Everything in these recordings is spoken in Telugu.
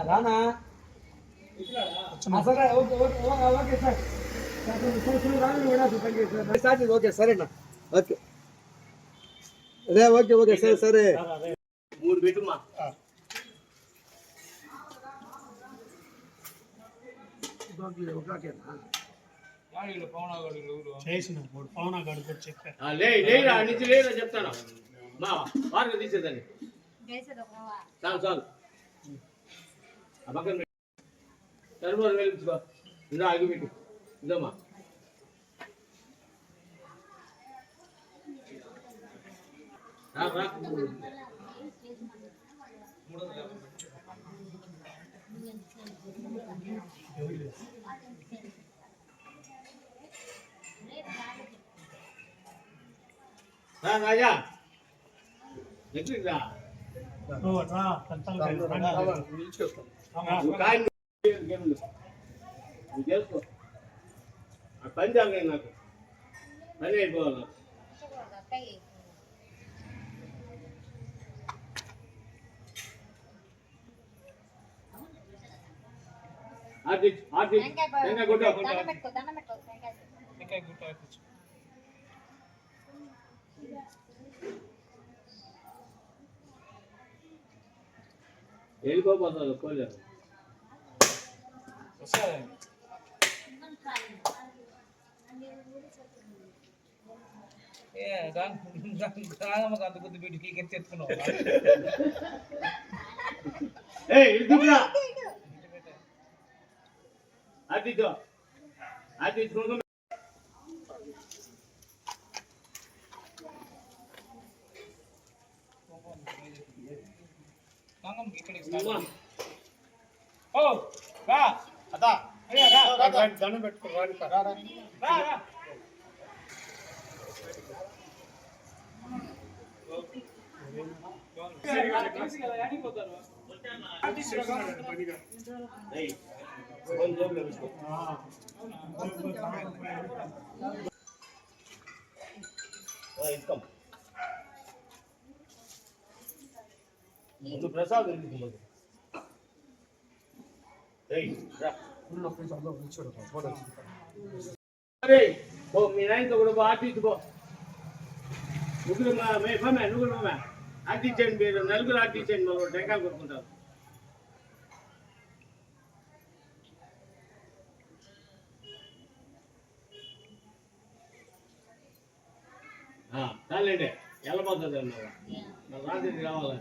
రానా ఓకే సార్ ఓకే సరేనా ఓకే అదే ఓకే ఓకే సరే సరే 3 పెట్టుమా చేసిన పవనాగాడు కూడా చెప్పారు లేరా నుంచి లేదా చెప్తాను మా వారికి తీసేదండి చాలు చాలు ఆ పక్కన సరిపోరు వెలిపించుకో ఇందా ఆగిపెట్టు ఇందమ్మా రాజా పని జాగా నాకు పని అయిపోవాలి వెళ్ళిపోతారు కోలేరు అంత కొద్ది బిడ్డకి తెచ్చుకున్నావు అది అది ఓ రా అదా దండం పెట్టుకో ముందు ప్రసాద్ మీ నాయనతో కూడా ఆర్టించుకో ముగ్గురు నువ్వు ఆర్టించండి మీరు నలుగురు ఆర్టించండి మరి టెంకాయలు కొట్టుకుంటారు చాలండి వెళ్ళబోతుంది అన్నమాట మరి రాత్రి కావాలి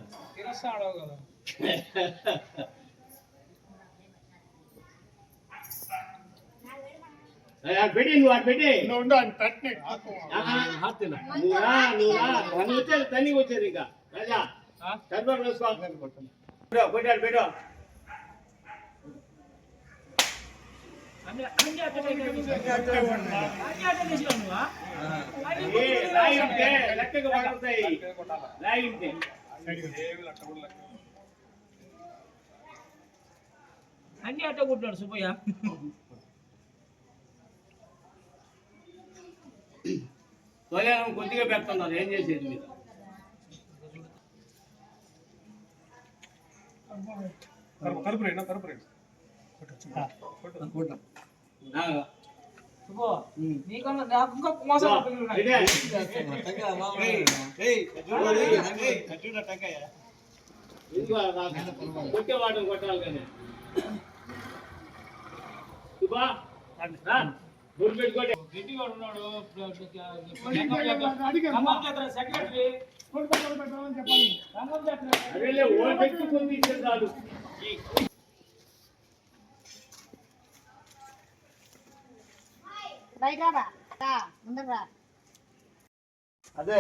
పెట్టి నువ్వు పెట్టి నువ్వు వచ్చేది తల్లికి వచ్చేది ఇంకా రాజా చదువు వేసుకో పెట్టాడు పెట్టు లెక్కగా పడతాయి లాగింటే అన్ని అట్ట కొట్టాడు సుబ్బయ్య తొలయానం కొద్దిగా పెడుతున్నారు ఏం చేసేది మీరు కొట్టేవాడు కొట్టాలి కానీ సెక్రటరీ అదే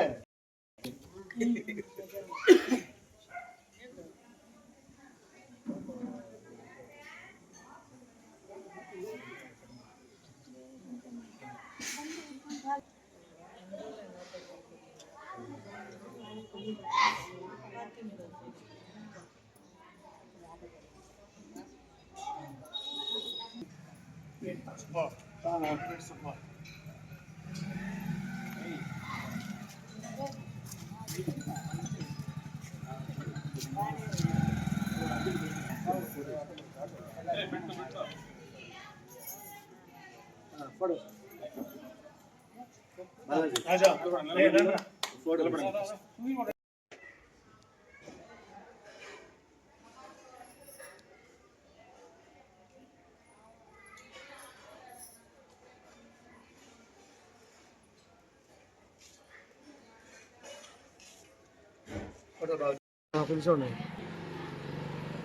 ఫోటో రాజా ఏ రండి రా.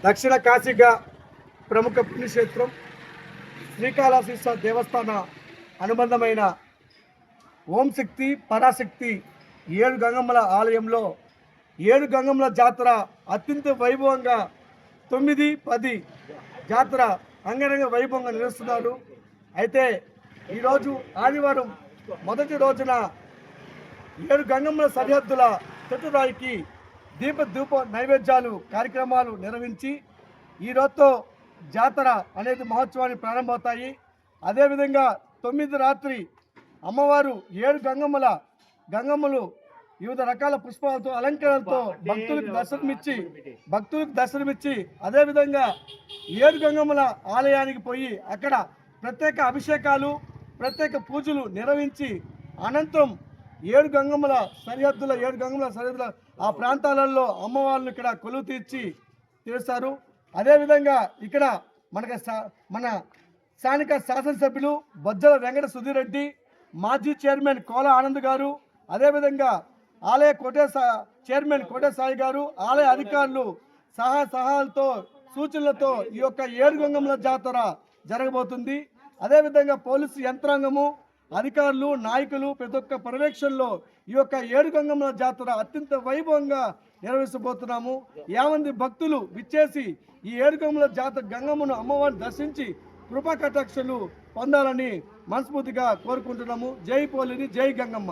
దక్షిణ కాశీగా ప్రముఖ పుణ్యక్షేత్రం శ్రీకాళహస్తీశ్వర దేవస్థాన అనుబంధమైన ఓం శక్తి పరాశక్తి 7 గంగమ్మల ఆలయంలో 7 గంగమ్మల జాతర అత్యంత వైభవంగా 9, 10 జాతర అంగరంగ వైభవంగా నిర్వహిస్తున్నారు. అయితే ఈరోజు ఆదివారం మొదటి రోజున 7 గంగమ్మల సరిహద్దుల చెట్టురాయికి ధూప నైవేద్యాలు కార్యక్రమాలు నిర్వహించి ఈ రోజుతో జాతర అనేది మహోత్సవాన్ని ప్రారంభమవుతాయి. అదేవిధంగా 9 రాత్రి అమ్మవారు 7 గంగమ్మలు వివిధ రకాల పుష్పాలతో అలంకరణలతో భక్తులకు దర్శనమిచ్చి అదేవిధంగా 7 గంగమ్మల ఆలయానికి పోయి అక్కడ ప్రత్యేక అభిషేకాలు ప్రత్యేక పూజలు నిర్వహించి అనంతరం 7 గంగమ్మల సరిహద్దుల ఆ ప్రాంతాలలో అమ్మవారిని ఇక్కడ కొలువు తీరుస్తారు. అదేవిధంగా ఇక్కడ మన స్థానిక శాసనసభ్యులు బొజ్జల వెంకట సుధీర్ రెడ్డి, మాజీ చైర్మన్ కోల ఆనంద్ గారు, అదేవిధంగా ఆలయ చైర్మన్ కోట సాయి గారు, ఆలయ అధికారులు సహాయాలతో సూచనలతో ఈ యొక్క 7 గంగమ్మల జాతర జరగబోతుంది. అదేవిధంగా పోలీసు యంత్రాంగము అధికారులు నాయకులు ప్రతి ఒక్క పర్యవేక్షణలో ఈ యొక్క 7 గంగమ్మల జాతర అత్యంత వైభవంగా నిర్వహించబోతున్నాము. 50 మంది భక్తులు విచ్చేసి ఈ 7 గంగమ్మల గంగమ్మను అమ్మవారిని దర్శించి కృపా కటాక్షలు పొందాలని మనస్ఫూర్తిగా కోరుకుంటున్నాము. జై పోలిని, జై గంగమ్మ.